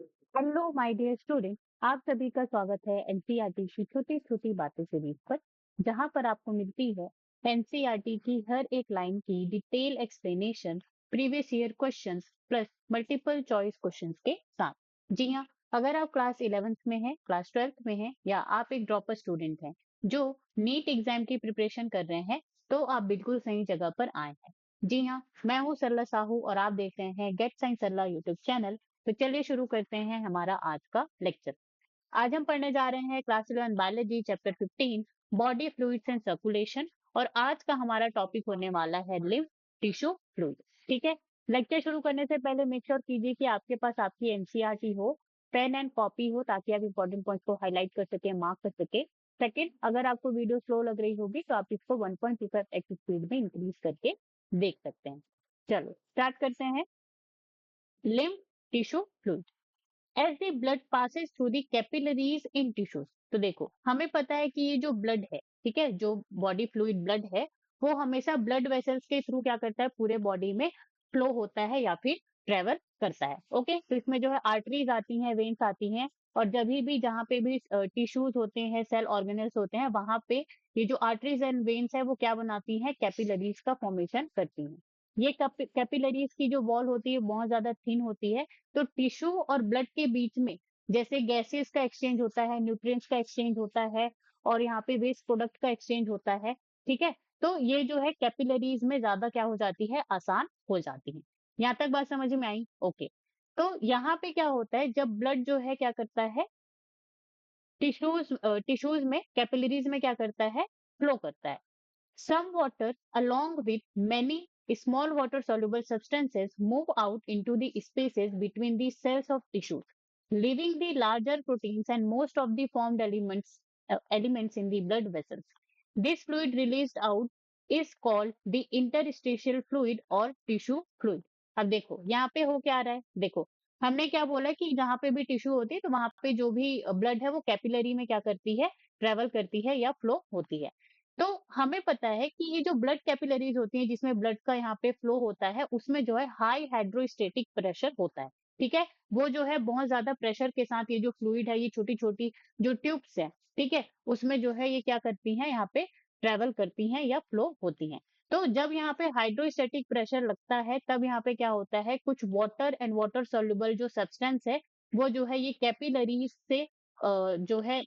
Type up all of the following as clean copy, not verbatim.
Hello my dear student. आप सभी का स्वागत है एनसीईआरटी की छोटी छोटी बातें सीरीज पर, जहां पर आपको मिलती है एनसीईआरटी की हर एक लाइन की detail explanation, previous year questions plus multiple choice questions के साथ। जी हाँ, अगर आप क्लास 11th में हैं, क्लास 12th में हैं, या आप एक ड्रॉपर स्टूडेंट हैं जो नीट एग्जाम की प्रिपरेशन कर रहे हैं, तो आप बिल्कुल सही जगह पर आए हैं। जी हाँ, मैं हूँ सरला साहू और आप देख रहे हैं गेट साइंस सरला यूट्यूब चैनल। तो चलिए शुरू करते हैं हमारा आज का लेक्चर। आज हम पढ़ने जा रहे हैं class 11 biology chapter 15 body fluids and circulation. और आज का हमारा टॉपिक होने वाला है लिव टिश्यू फ्लूइड। ठीक है, लेक्चर शुरू करने से पहले मेक श्योर कीजिए कि आपके पास आपकी एनसीईआरटी हो, पेन एंड कॉपी हो, ताकि आप इंपॉर्टेंट पॉइंट्स को हाईलाइट कर सके, मार्क कर सके। सेकेंड, अगर आपको वीडियो स्लो लग रही होगी तो आप इसको 1.25 एक्स स्पीड में इंक्रीज करके देख सकते हैं। चलो स्टार्ट करते हैं। Lymph tissue fluid as the blood passes through the capillaries in tissues. तो देखो, हमें पता है कि ये जो ब्लड है, ठीक है, जो बॉडी फ्लूइड ब्लड है, वो हमेशा ब्लड वेसल्स के थ्रू क्या करता है, पूरे बॉडी में फ्लो होता है या फिर ट्रेवल करता है। ओके, तो इसमें जो है आर्टरीज आती हैं, वेन्स आती हैं, और जब भी जहाँ पे भी टिश्यूज होते हैं, सेल ऑर्गेनल्स होते हैं, वहां पे ये जो आर्टरीज एंड वेन्स है वो क्या बनाती हैं, कैपिलरीज का फॉर्मेशन करती हैं। ये कैपिलरीज की जो वॉल होती है बहुत ज्यादा थिन होती है। तो टिश्यू और ब्लड के बीच में जैसे गैसेस का एक्सचेंज होता है, न्यूट्रिएंट्स का एक्सचेंज होता है, और यहाँ पे वेस्ट प्रोडक्ट का एक्सचेंज होता है। ठीक है, तो ये जो है कैपिलरीज में ज्यादा क्या हो जाती है, आसान हो जाती है। यहाँ तक बात समझ में आई? ओके, तो यहाँ पे क्या होता है, जब ब्लड जो है क्या करता है, टिश्यूज टिश्यूज में, कैपिलरीज में क्या करता है, फ्लो करता है। Some water, along with many small water soluble substances, move out into the spaces between the cells of tissues, leaving the larger proteins and most of the formed elements in the blood vessels. This fluid released out is called the interstitial fluid or tissue fluid. अब देखो यहाँ पे हो क्या रहा है, देखो हमने क्या बोला कि जहां पे भी टिश्यू होती है तो वहां पे जो भी ब्लड है वो कैपिलरी में क्या करती है, ट्रेवल करती है या फ्लो होती है। तो हमें पता है कि ये जो ब्लड कैपिलरीज होती हैं जिसमें ब्लड का यहाँ पे फ्लो होता है, उसमें जो है हाई हाइड्रोस्टेटिक प्रेशर होता है। ठीक है, वो जो है बहुत ज्यादा प्रेशर के साथ ये जो फ्लूइड है, ये छोटी छोटी जो ट्यूब्स है, ठीक है, उसमें जो है ये क्या करती हैं, यहाँ पे ट्रेवल करती हैं या फ्लो होती हैं। तो जब यहाँ पे हाइड्रोस्टेटिक प्रेशर लगता है, तब यहाँ पे क्या होता है, कुछ वाटर एंड वाटर सोल्यूबल जो सब्सटेंस है, वो जो है ये कैपिलरीज से जो है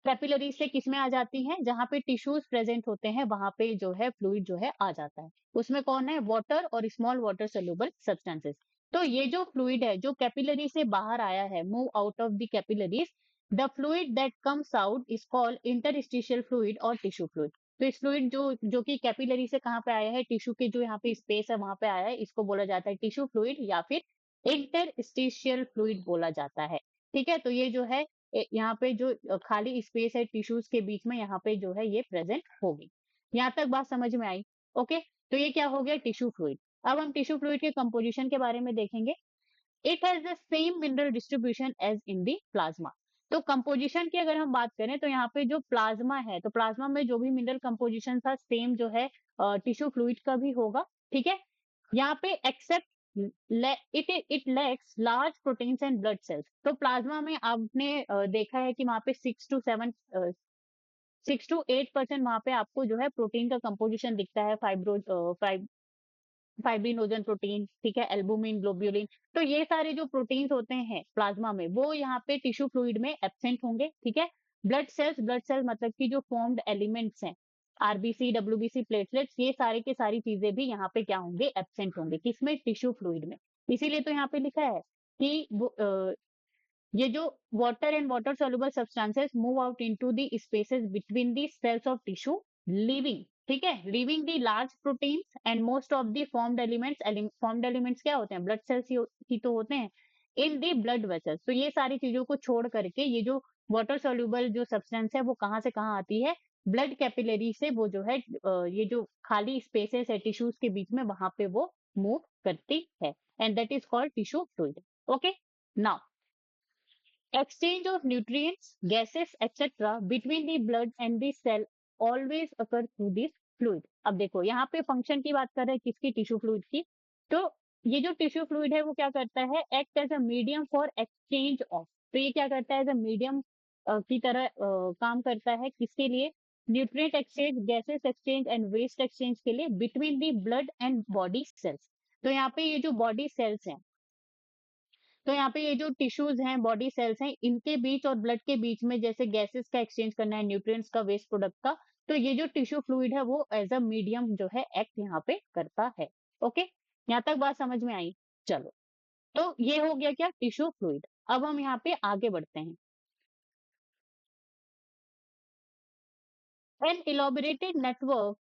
कैपिलरी से किस में आ जाती हैं, जहां पे टिश्यूज प्रेजेंट होते हैं वहां पे जो है फ्लूइड जो है आ जाता है। उसमें कौन है, वाटर और स्मॉल वाटर सोल्यूबल सब्सटेंसेस। तो ये जो फ्लूइड है जो कैपिलरी से बाहर आया है, move out of the capillaries, the fluid that comes out is called interstitial fluid और टिश्यू फ्लूइड। तो इस फ्लूइड जो जो कि कैपिलरी से कहाँ पे आया है, टिश्यू के जो यहाँ पे स्पेस है वहां पे आया है, इसको बोला जाता है टिश्यू फ्लूइड या फिर इंटरस्टिशियल फ्लूइड बोला जाता है। ठीक है, तो ये जो है यहाँ पे जो खाली स्पेस है टिश्यूज के बीच में, यहाँ पे जो है ये प्रेजेंट होगी। यहाँ तक बात समझ में आई? ओके, तो ये क्या हो गया, टिश्यू फ्लूइड। अब हम टिश्यू फ्लूइड के कंपोजिशन के बारे में देखेंगे। It has the same mineral distribution as in the plasma. तो कंपोजिशन की अगर हम बात करें तो यहाँ पे जो प्लाज्मा है, तो प्लाज्मा में जो भी मिनरल कंपोजिशन था सेम जो है टिश्यू फ्लूइड का भी होगा। ठीक है, यहाँ पे except it lacks large proteins and blood cells. तो प्लाज्मा में आपने देखा है कि वहां पे 6 to 8% वहां पे आपको जो है प्रोटीन का कंपोजिशन दिखता है, फाइब्रिनोजन प्रोटीन, ठीक है, एल्बुमिन, ग्लोब्यूलिन। तो ये सारे जो प्रोटीन्स होते हैं प्लाज्मा में, वो यहाँ पे टिश्यू फ्लूइड में एब्सेंट होंगे। ठीक है, ब्लड सेल्स मतलब कि जो फॉर्म्ड एलिमेंट्स हैं, आरबीसी, डब्ल्यूबीसी, प्लेटलेट्स, ये सारे के सारी चीजें भी यहाँ पे क्या होंगे, एब्सेंट होंगे, किसमें, टिश्यू फ्लूइड में। इसीलिए तो यहाँ पे लिखा है कि ये जो water and water soluble substances move out into the spaces between the cells of tissue, living, ठीक है, living the large proteins and most of the formed elements. Formed elements क्या होते हैं, ब्लड सेल्स ही तो होते हैं इन दी ब्लड वेसल्स। तो ये सारी चीजों को छोड़ करके ये जो वाटर soluble जो सब्सटेंस है वो कहाँ से कहाँ आती है, ब्लड कैपिलरी से, वो जो है ये जो खाली स्पेसेस है टिश्यूज के बीच में, वहां पे वो मूव करती है, and that is called tissue fluid. Okay, now exchange of nutrients, gases, etc. between the blood and the cell always occur through this fluid. अब देखो यहाँ पे फंक्शन की बात कर रहे हैं किसकी, टिश्यू फ्लूइड की। तो ये जो टिश्यू फ्लूइड है वो क्या करता है, act as a medium for exchange of, तो ये क्या करता है, एज अ मीडियम की तरह काम करता है, किसके लिए, nutrient exchange, gases exchange and waste exchange के लिए between the blood and body cells. तो यहाँ पे ये जो बॉडी सेल्स हैं, तो यहाँ पे ये जो टिश्यूज हैं, बॉडी सेल्स हैं, इनके बीच और ब्लड के बीच में जैसे गैसेस का एक्सचेंज करना है, न्यूट्रिएंट्स का, वेस्ट प्रोडक्ट का, तो ये जो टिश्यू फ्लूइड है वो एज अ मीडियम जो है एक्ट यहाँ पे करता है। ओके, यहाँ तक बात समझ में आई? चलो, तो ये हो गया क्या, टिश्यू फ्लूइड। अब हम यहाँ पे आगे बढ़ते हैं। An elaborated network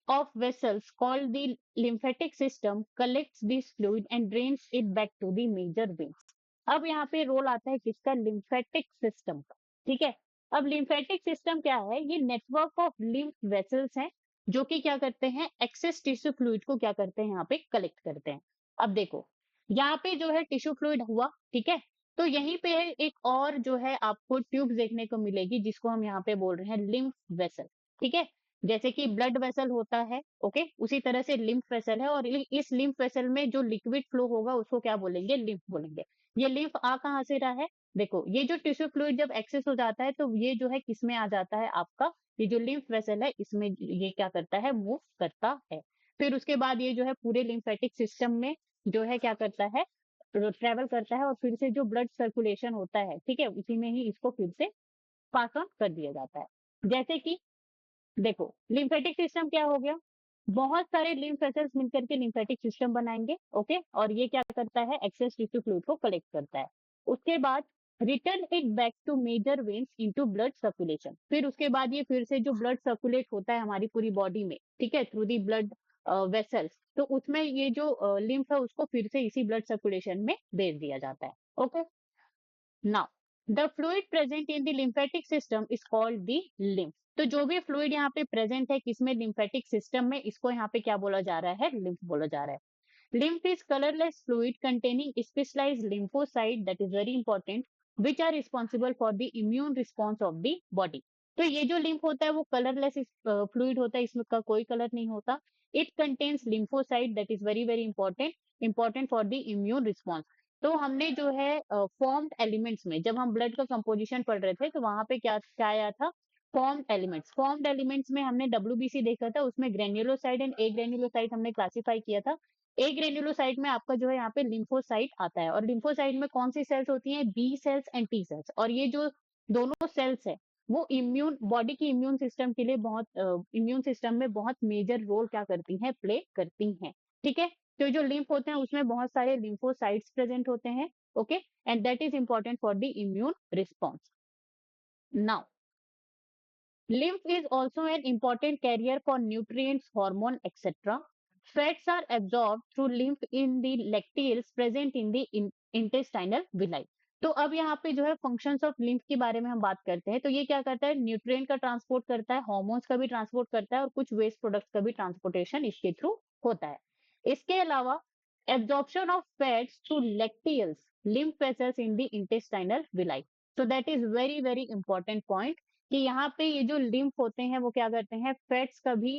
of vessels called the lymphatic system collects this fluid and drains it back to the major veins। अब यहाँ पे रोल आता है किसका, लिम्फेटिक सिस्टम का। ठीक है, अब लिम्फेटिक सिस्टम क्या है, ये नेटवर्क ऑफ लिम्फ वेसल्स हैं जो कि क्या करते हैं, एक्सेस टिश्यू फ्लूइड को क्या करते हैं, यहाँ पे कलेक्ट करते हैं। अब देखो, यहाँ पे जो है टिश्यू फ्लूइड हुआ, ठीक है, तो यहीं पे एक और जो है आपको ट्यूब देखने को मिलेगी जिसको हम यहाँ पे बोल रहे हैं लिम्फ वेसल। ठीक है, जैसे कि ब्लड वेसल होता है, ओके, उसी तरह से लिम्फ वेसल है, और इस लिम्फ वेसल में जो लिक्विड फ्लो होगा उसको क्या बोलेंगे, लिम्फ बोलेंगे। ये लिम्फ आ कहाँ से रहा है, देखो, ये जो टिश्यू फ्लूइड जब एक्सेस हो जाता है तो ये जो है किस में आ जाता है, आपका ये जो लिम्फ वेसल है इसमें ये क्या करता है, मूव करता है। फिर उसके बाद ये जो है पूरे लिम्फेटिक सिस्टम में जो है क्या करता है, ट्रेवल करता है, और फिर से जो ब्लड सर्कुलेशन होता है, ठीक है, उसी में ही इसको फिर से पास ऑन कर दिया जाता है। जैसे कि देखो, लिम्फेटिक सिस्टम क्या हो गया, बहुत सारे लिम्फ वेसल्स मिलकर के लिम्फेटिक सिस्टम बनाएंगे, ओके, और ये क्या करता है, एक्सेस टिश्यू फ्लूइड को कलेक्ट करता है। उसके बाद return it back to major veins into blood circulation, फिर उसके बाद ये फिर से जो ब्लड सर्कुलेट होता है हमारी पूरी बॉडी में, ठीक है, थ्रू दी ब्लड वेसल्स, तो उसमें ये जो लिम्फ है उसको फिर से इसी ब्लड सर्कुलेशन में भेज दिया जाता है। Okay, now the fluid present in the lymphatic system is called the lymph. तो जो भी फ्लूइड यहाँ पे प्रेजेंट है किसमें, लिम्फेटिक सिस्टम में, इसको यहाँ पे क्या बोला जा रहा है, लिम्फ बोला जा रहा है। Lymph is colourless fluid containing specialised lymphocyte that is very important which are responsible for the immune response of the body। तो ये जो लिम्फ होता है वो कलरलेस फ्लूइड होता है, इसमें का कोई कलर नहीं होता। It contains lymphocyte that is very very important for the immune response। तो हमने जो है फॉर्म्ड एलिमेंट्स में, जब हम ब्लड का कंपोजिशन पढ़ रहे थे तो वहां पे क्या क्या आया था, फॉर्म्ड एलिमेंट्स में हमने डब्ल्यूबीसी देखा था, उसमें ग्रेन्युलोसाइट एंड ए ग्रेन्युलोसाइट हमने क्लासिफाई किया था। ए ग्रेन्युलोसाइट में आपका जो है यहाँ पे लिम्फोसाइट आता है, और लिम्फोसाइट में कौन सी सेल्स होती हैं, B cells and T cells, और ये जो दोनों सेल्स है वो इम्यून बॉडी की इम्यून सिस्टम के लिए बहुत इम्यून सिस्टम में बहुत मेजर रोल क्या करती हैं, प्ले करती हैं। ठीक है, तो जो लिम्फ होते हैं उसमें बहुत सारे लिम्फोसाइट्स प्रेजेंट होते हैं, okay, and that is important for the immune response. Now lymph is also an important carrier for nutrients, hormone, etc. Fats are absorbed through lymph in the lacteals present in the intestinal villi। तो अब यहाँ पे जो है functions of lymph के बारे में हम बात करते हैं, तो ये क्या करता है, न्यूट्रिएंट का ट्रांसपोर्ट करता है, हार्मोन्स का भी ट्रांसपोर्ट करता है, और कुछ वेस्ट प्रोडक्ट्स का भी ट्रांसपोर्टेशन इसके थ्रू होता है। इसके अलावा absorption of fats through lacteals lymph vessels in the intestinal villi। so that is very very important point कि यहाँ पे ये जो लिम्फ होते हैं वो क्या करते हैं, फैट्स का भी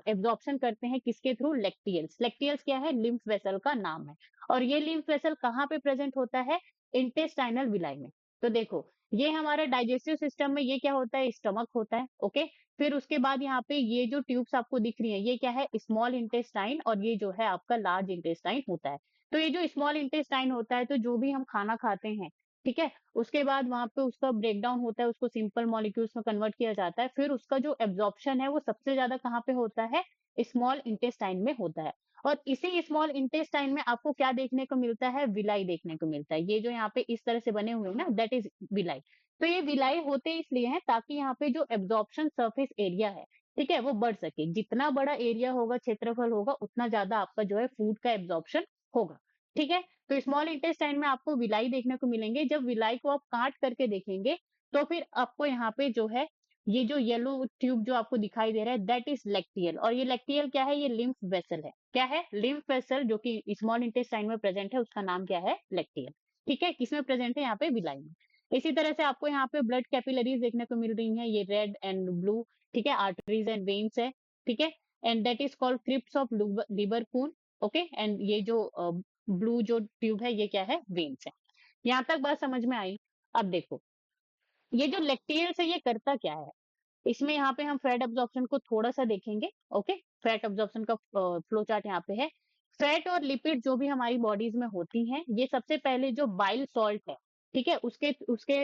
एब्जॉर्प्शन करते हैं, किसके थ्रू, लैक्टियल्स। लैक्टियल्स क्या है, लिम्फ वेसल का नाम है, और ये लिम्फ वेसल कहाँ पे प्रेजेंट होता है, इंटेस्टाइनल विलाई में। तो देखो, ये हमारा डाइजेस्टिव सिस्टम में ये क्या होता है, स्टमक होता है, ओके। फिर उसके बाद यहाँ पे ये जो ट्यूब्स आपको दिख रही है ये क्या है, स्मॉल इंटेस्टाइन, और ये जो है आपका लार्ज इंटेस्टाइन होता है। तो ये जो स्मॉल इंटेस्टाइन होता है, तो जो भी हम खाना खाते हैं, ठीक है, उसके बाद वहां पे उसका ब्रेकडाउन होता है, उसको सिंपल मॉलिक्यूल्स में कन्वर्ट किया जाता है, फिर उसका जो एब्जॉर्प्शन है वो सबसे ज्यादा कहाँ पे होता है, स्मॉल इंटेस्टाइन में होता है। और इसी स्मॉल इंटेस्टाइन में आपको क्या देखने को मिलता है, विलाई देखने को मिलता है। ये जो यहाँ पे इस तरह से बने हुए हैं ना, दैट इज विलाई। तो ये विलाई होते इसलिए हैं ताकि यहाँ पे जो एब्जॉर्प्शन सरफेस एरिया है, ठीक है, वो बढ़ सके। जितना बड़ा एरिया होगा, क्षेत्रफल होगा, उतना ज्यादा आपका जो है फूड का एब्जॉर्प्शन होगा। ठीक है, तो स्मॉल इंटेस्टाइन में आपको विलाई देखने को मिलेंगे। जब विलाई को आप काट करके देखेंगे तो फिर आपको यहाँ पे जो है ये जो येलो ट्यूब जो आपको दिखाई दे रहा है, दैट इज लैक्टियल। और ये लैक्टियल क्या है, ये लिम्फ वेसल है। क्या है, लिम्फ वेसल, जो कि स्मॉल इंटेस्टाइन में प्रेजेंट है, उसका नाम क्या है, लैक्टियल। ठीक है, किसमें प्रेजेंट है, यहाँ पे विलाई में। इसी तरह से आपको यहाँ पे ब्लड कैपिलरीज देखने को मिल रही है, ये रेड एंड ब्लू, ठीक है, आर्टरीज एंड वेन्स है, ठीक है, and that is called crypts of Libre okay, and ये जो ब्लू जो ट्यूब है ये क्या है, वेन्स है। यहाँ तक बात समझ में आई? अब देखो, ये जो लैक्टेल्स है ये करता क्या है? इसमें यहाँ पे हम फैट अब्जॉर्प्शन को थोड़ा सा देखेंगे। ओके, फैट अब्जॉर्प्शन का फ्लो चार्ट यहाँ पे है। फैट और लिपिड जो भी हमारी बॉडीज में होती हैं, ये सबसे पहले जो बाइल सॉल्ट है, ठीक है, उसके उसके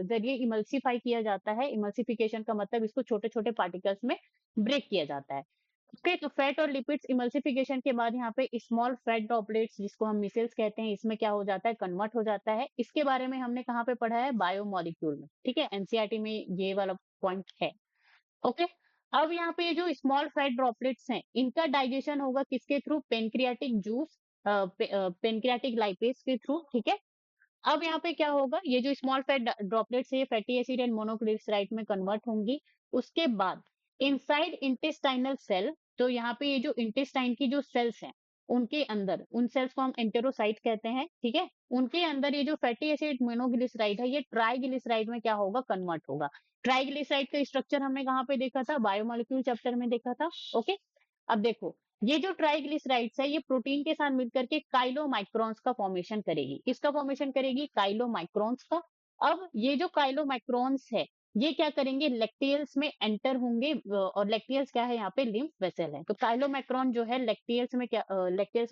जरिए इमल्सिफाई किया जाता है। इमल्सिफिकेशन का मतलब इसको छोटे छोटे पार्टिकल्स में ब्रेक किया जाता है। ओके, तो फैट और लिपिड्स इमल्सिफिकेशन के बाद यहाँ पे स्मॉल फैट ड्रॉपलेट्स जिसको हम मिसेल्स कहते हैं, इसमें क्या हो जाता है, कन्वर्ट हो जाता है। इसके बारे में हमने कहाँ पे पढ़ा है, बायोमोलिक्यूल में, ठीक है, एनसीईआरटी में ये वाला पॉइंट है। ओके, अब यहाँ पे ये जो स्मॉल फैट ड्रॉपलेट्स हैं, इनका डाइजेशन होगा किसके through, pancreatic juice, pancreatic lipase के थ्रू, ठीक है। अब यहाँ पे क्या होगा, ये जो स्मॉल फैट ड्रॉपलेट्स है ये फैटी एसिड एंड मोनोग्लिसराइड में कन्वर्ट होंगी। उसके बाद इनसाइड इंटेस्टाइनल सेल, तो यहाँ पे ये जो इंटेस्टाइन की जो सेल्स हैं, उनके अंदर, उन सेल्स को हम एंटेरोसाइट कहते हैं, ठीक है। उनके अंदर ये जो फैटी एसिड मोनोग्लिसराइड है ये ट्राइग्लिसराइड में क्या होगा, कन्वर्ट होगा। ट्राइग्लिसराइड का स्ट्रक्चर हमने कहाँ पे देखा था, बायोमोलिक्यूल चैप्टर में देखा था। ओके, अब देखो, ये जो ट्राइग्लिसराइड्स है ये प्रोटीन के साथ मिलकर के काइलोमाइक्रॉन्स का फॉर्मेशन करेगी। किसका फॉर्मेशन करेगी, काइलोमाइक्रॉन्स का। अब ये जो काइलोमाइक्रॉन्स है ये क्या करेंगे, लैक्टेल्स में एंटर होंगे, और लैक्टेल्स क्या है, यहाँ पे लिम्फ वेसल है। तो काइलोमाइक्रॉन जो है लैक्टेल्स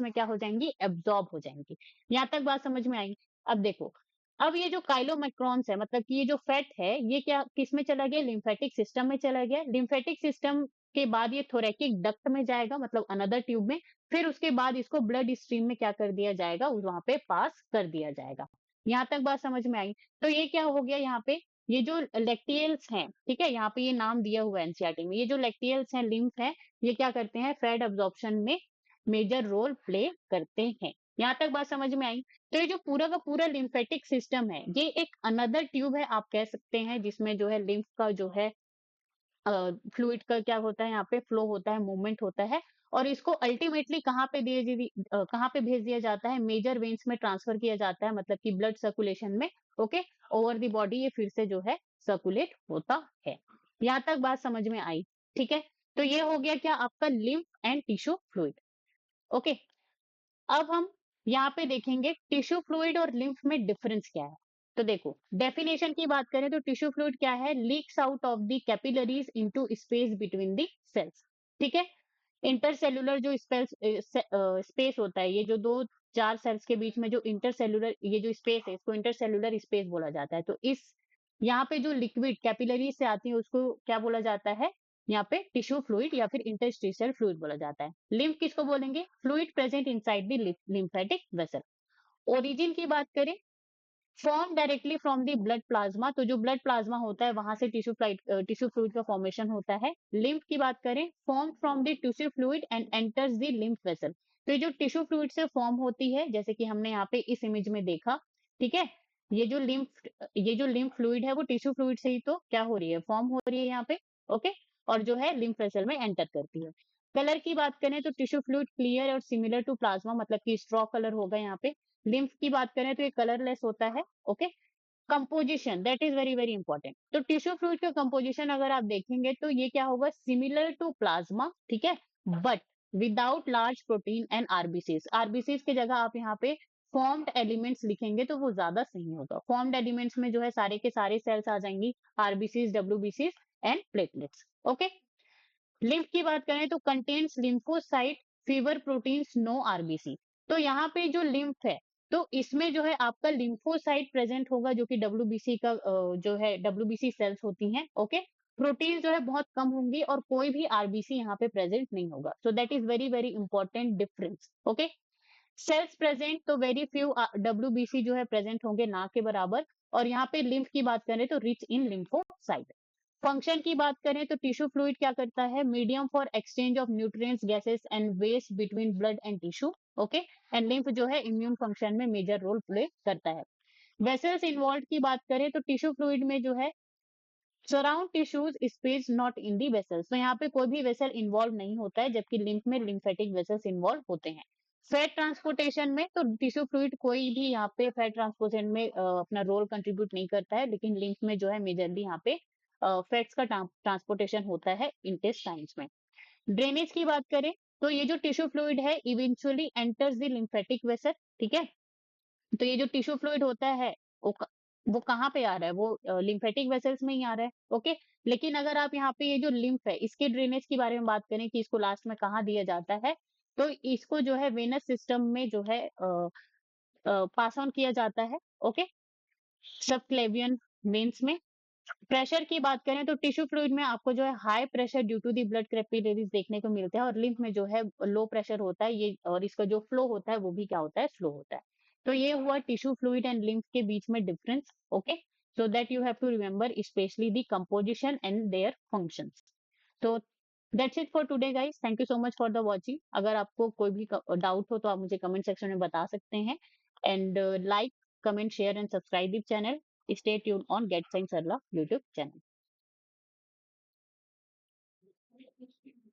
में क्या हो जाएंगी, एब्जॉर्ब हो जाएंगी। यहाँ तक बात समझ में आई? अब देखो, अब ये जो काइलोमाइक्रॉन्स है, मतलब कि ये जो फैट है ये क्या किस में चला गया, लिम्फेटिक सिस्टम में चला गया। लिम्फेटिक सिस्टम के बाद ये थोरैकिक डक्ट में जाएगा, मतलब अनदर ट्यूब में। फिर उसके बाद इसको ब्लड स्ट्रीम में क्या कर दिया जाएगा, वहां पे पास कर दिया जाएगा। यहाँ तक बात समझ में आई? तो ये क्या हो गया, यहाँ पे ये जो लैक्टियल्स हैं, ठीक है, यहाँ पे ये नाम दिया हुआ है एनसीईआरटी में, ये जो लैक्टियल्स हैं, लिम्फ है, ये क्या करते हैं, फैट अब्जॉर्प्शन में मेजर रोल प्ले करते हैं। यहाँ तक बात समझ में आई? तो ये जो पूरा का पूरा लिम्फेटिक सिस्टम है ये एक अनदर ट्यूब है आप कह सकते हैं, जिसमें जो है लिम्फ का जो है फ्लूइड का क्या होता है, यहाँ पे फ्लो होता है, मूवमेंट होता है। और इसको अल्टीमेटली कहाँ पे भेज दिया जाता है, मेजर वेन्स में ट्रांसफर किया जाता है, मतलब कि ब्लड सर्कुलेशन में। ओके, ओवर द बॉडी ये फिर से जो है सर्कुलेट होता है। यहाँ तक बात समझ में आई? ठीक है, तो ये हो गया क्या, आपका lymph and tissue fluid. Okay, अब हम यहाँ पे देखेंगे टिश्यू फ्लूइड और लिम्फ में डिफरेंस क्या है। तो देखो, डेफिनेशन की बात करें तो टिश्यू फ्लूइड क्या है, leaks out of the capillaries into space between the cells, ठीक है। इंटरसेलुलर जो स्पेस होता है, ये जो दो चार सेल्स के बीच में जो इंटरसेलुलर ये जो स्पेस है, इसको इंटरसेलुलर स्पेस बोला जाता है। तो इस यहाँ पे जो लिक्विड कैपिलरी से आती है उसको क्या बोला जाता है, यहाँ पे टिश्यू फ्लूइड या फिर इंटरस्टिशियल फ्लूइड बोला जाता है। लिम्फ किसको बोलेंगे, fluid present inside the lymphatic vessel. Origin की बात करें, form directly from the blood plasma, तो जो ब्लड प्लाज्मा होता है वहां से टिश्यू फ्लूइड का फॉर्मेशन होता है। लिम्फ की बात करें, form from the tissue fluid and enters the lymph vessel. तो ये जो टिश्यू फ्लूइड से फॉर्म होती है, जैसे कि हमने यहाँ पे इस इमेज में देखा, ठीक है, ये जो लिम्फ फ्लूइड है वो टिश्यू फ्लूइड से ही तो क्या हो रही है, फॉर्म हो रही है यहाँ पे। ओके, और जो है लिम्फ वेसल में एंटर करती है। कलर की बात करें तो टिश्यू फ्लूइड क्लियर और सिमिलर टू प्लाज्मा, मतलब कि स्ट्रॉ कलर होगा यहाँ पे। लिम्फ की बात करें तो ये कलरलेस होता है। Okay, composition that is very very important. तो टिश्यू फ्लूइड का कंपोजिशन अगर आप देखेंगे तो ये क्या होगा, सिमिलर टू प्लाज्मा, ठीक है, but without large protein and RBCs. RBCs की जगह आप यहाँ पे फॉर्म्ड एलिमेंट्स लिखेंगे तो वो ज्यादा सही होगा। फॉर्म्ड एलिमेंट्स में जो है सारे के सारे सेल्स आ जाएंगी, आरबीसीज, डब्ल्यूबीसीज एंड प्लेटलेट्स। ओके, लिम्फ की बात करें तो contains lymphocyte, fever proteins, no RBC. तो यहाँ पे जो लिम्फ है तो इसमें जो है आपका लिम्फोसाइट प्रेजेंट होगा, जो कि डब्ल्यूबीसी का जो है डब्ल्यूबीसी सेल्स होती हैं। ओके, प्रोटीन जो है बहुत कम होंगी और कोई भी आरबीसी यहाँ पे प्रेजेंट नहीं होगा। So that is very very important difference. Okay, cells present तो वेरी फ्यू डब्ल्यूबीसी जो है प्रेजेंट होंगे, ना के बराबर। और यहाँ पे लिम्फ की बात करें तो रिच इन लिम्फोसाइट। फंक्शन की बात करें तो टिश्यू फ्लूइड क्या करता है, medium for exchange of nutrients, gases and waste between blood and tissue. Okay, and lymph जो है इम्यून फंक्शन में मेजर रोल प्ले करता है। वेसल्स इन्वॉल्व की बात करें तो टिश्यू फ्लूइड में जो है surround tissues space not in the vessels, तो यहाँ पे कोई भी वेसल इन्वॉल्व नहीं होता है, जबकि लिम्फ में लिम्फेटिक वेसल्स इन्वॉल्व होते हैं। फैट ट्रांसपोर्टेशन में तो टिश्यू फ्लूइड कोई भी यहाँ पे फैट ट्रांसपोर्टेशन में अपना रोल कंट्रीब्यूट नहीं करता है, लेकिन लिम्फ में जो है मेजरली यहाँ पे फैट्स का ट्रांसपोर्टेशन होता है इंटेस्टाइन्स में। ड्रेनेज की बात करें तो ये जो टिश्यू फ्लूइड है eventually enters the lymphatic vessel, ठीक है। तो ये जो टिश्यू फ्लूइड होता है वो क- वो कहाँ पे आ रहा है, वो लिम्फेटिक वेसल्स में ही आ रहा है, ओके। लेकिन अगर आप यहाँ पे ये जो लिम्फ है इसके ड्रेनेज के बारे में बात करें कि इसको लास्ट में कहाँ दिया जाता है, तो इसको जो है वेनस सिस्टम में जो है पास ऑन किया जाता है, ओके, सबक्लेवियन वेन्स में। प्रेशर की बात करें तो टिश्यू फ्लूइड में आपको जो है high pressure due to the blood capillaries देखने को मिलता है, और लिम्फ में जो है लो प्रेशर होता है ये, और इसका जो फ्लो होता है वो भी क्या होता है, स्लो होता है। तो ये हुआ टिश्यू फ्लूइड एंड लिम्फ के बीच में difference, okay. So that you have to remember specially the composition and their functions. तो that's it for today guys, thank you so much for the watching. अगर आपको कोई भी डाउट हो तो आप मुझे कमेंट सेक्शन में बता सकते हैं, and like, comment, share and subscribe this channel. Stay tuned on Get Science Sarla YouTube channel.